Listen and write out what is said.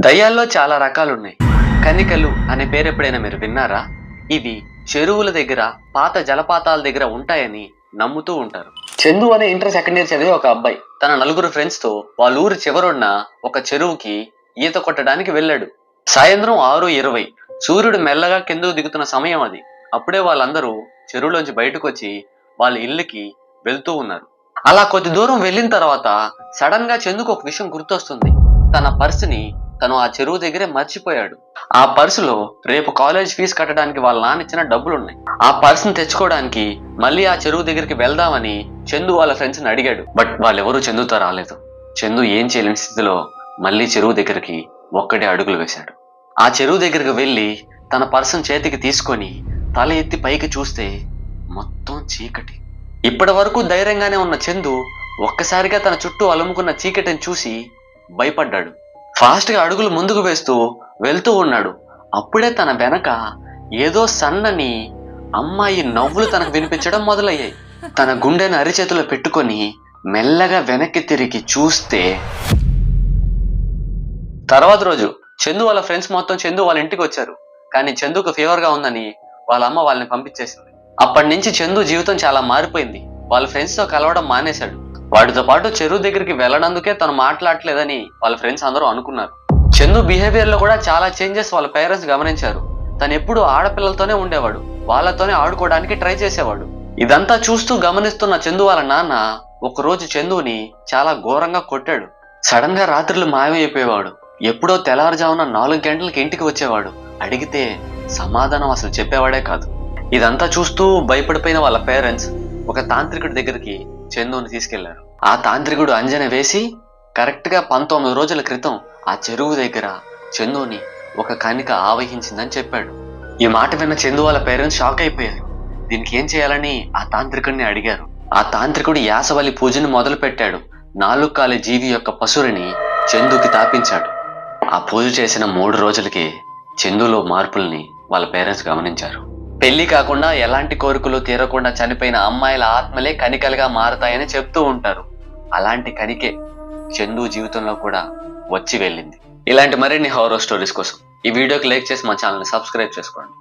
దయ్యాల్లో చాలా రకాలున్నాయి. కనికలు అనే పేరు ఎప్పుడైనా మీరు విన్నారా? ఇవి చెరువుల దగ్గర, పాత జలపాతాల దగ్గర ఉంటాయని నమ్ముతూ ఉంటారు. చందు అనే ఇంటర్ సెకండ్ ఇయర్ చదివే ఒక అబ్బాయి తన నలుగురు ఫ్రెండ్స్ తో వాళ్ళ ఊరి చివరున్న ఒక చెరువుకి ఈత కొట్టడానికి వెళ్ళాడు. సాయంత్రం 6:20 సూర్యుడు మెల్లగా కిందకు దిగుతున్న సమయం అది. అప్పుడే వాళ్ళందరూ చెరువులోంచి బయటకు వచ్చి వాళ్ళ ఇళ్ళకి వెళ్తూ ఉన్నారు. అలా కొద్ది దూరం వెళ్ళిన తర్వాత సడన్ గా చందుకు ఒక విషయం గుర్తొస్తుంది. తన పర్సుని తను ఆ చెరువు దగ్గరే మర్చిపోయాడు. ఆ పర్సులో రేపు కాలేజ్ ఫీజు కట్టడానికి వాళ్ళ నాన్న ఇచ్చిన డబ్బులున్నాయి. ఆ పర్సుని తెచ్చుకోవడానికి మళ్ళీ ఆ చెరువు దగ్గరికి వెళ్దామని చందు వాళ్ళ ఫ్రెండ్స్ ని అడిగాడు. బట్ వాళ్ళెవరూ చందుతో రాలేదు. చందు ఏం చేయలేని స్థితిలో మళ్ళీ చెరువు దగ్గరికి ఒక్కడే అడుగులు వేశాడు. ఆ చెరువు దగ్గరికి వెళ్లి తన పర్సును చేతికి తీసుకొని తల ఎత్తి పైకి చూస్తే మొత్తం చీకటి. ఇప్పటి వరకు ధైర్యంగానే ఉన్న చందు ఒక్కసారిగా తన చుట్టూ అలుముకున్న చీకటిని చూసి భయపడ్డాడు. ఫాస్ట్ గా అడుగులు ముందుకు వేస్తూ వెళ్తూ ఉన్నాడు. అప్పుడే తన వెనక ఏదో సన్నని అమ్మాయి నవ్వులు తనకు వినిపించడం మొదలయ్యాయి. తన గుండెను అరిచేతిలో పెట్టుకొని మెల్లగా వెనక్కి తిరిగి చూస్తే తర్వాత రోజు చందు వాళ్ళ ఫ్రెండ్స్ మొత్తం చందు వాళ్ళ ఇంటికి వచ్చారు. కానీ చందుకు ఫీవర్ గా ఉందని వాళ్ళ అమ్మ వాళ్ళని పంపించేసింది. అప్పటి నుంచి చందు జీవితం చాలా మారిపోయింది. వాళ్ళ ఫ్రెండ్స్ తో కలవడం మానేశాడు. వాటితో పాటు చెరువు దగ్గరికి వెళ్ళనందుకే తను మాట్లాడలేదని వాళ్ళ ఫ్రెండ్స్ అందరూ అనుకున్నారు. చందు బిహేవియర్ లో కూడా చాలా చేంజెస్ వాళ్ళ పేరెంట్స్ గమనించారు. తను ఎప్పుడు ఆడపిల్లలతోనే ఉండేవాడు, వాళ్ళతోనే ఆడుకోవడానికి ట్రై చేసేవాడు. ఇదంతా చూస్తూ గమనిస్తున్న చందు వాళ్ళ నాన్న ఒకరోజు చందుని చాలా ఘోరంగా కొట్టాడు. సడన్ గా రాత్రులు మాయమైపోయేవాడు. ఎప్పుడో తెల్లారుజామున 4 గంటలకి ఇంటికి వచ్చేవాడు. అడిగితే సమాధానం అసలు చెప్పేవాడే కాదు. ఇదంతా చూస్తూ భయపడిపోయిన వాళ్ళ పేరెంట్స్ ఒక తాంత్రికుడి దగ్గరికి చందుని తీసుకెళ్లారు. ఆ తాంత్రికుడు అంజన వేసి కరెక్ట్ గా 19 రోజుల క్రితం ఆ చెరువు దగ్గర చందుని ఒక కనిక ఆవహించిందని చెప్పాడు. ఈ మాట విన్న చందు వాళ్ళ పేరెంట్స్ షాక్ అయిపోయారు. దీనికి ఏం చేయాలని ఆ తాంత్రికుడిని అడిగారు. ఆ తాంత్రికుడు యాసవలి పూజను మొదలు పెట్టాడు. 4 కాలి జీవి యొక్క పసురుని చందుకి తాపించాడు. ఆ పూజ చేసిన 3 రోజులకి చందులో మార్పుల్ని వాళ్ళ పేరెంట్స్ గమనించారు. పెళ్లి కాకుండా ఎలాంటి కోరికలు తీరకుండా చనిపోయిన అమ్మాయిల ఆత్మలే కనికలుగా మారతాయని చెప్తూ ఉంటారు. అలాంటి కనికే చందు జీవితంలో కూడా వచ్చి వెళ్ళింది. ఇలాంటి మరిన్ని హారర్ స్టోరీస్ కోసం ఈ వీడియోకి లైక్ చేసి మా ఛానల్ని సబ్స్క్రైబ్ చేసుకోండి.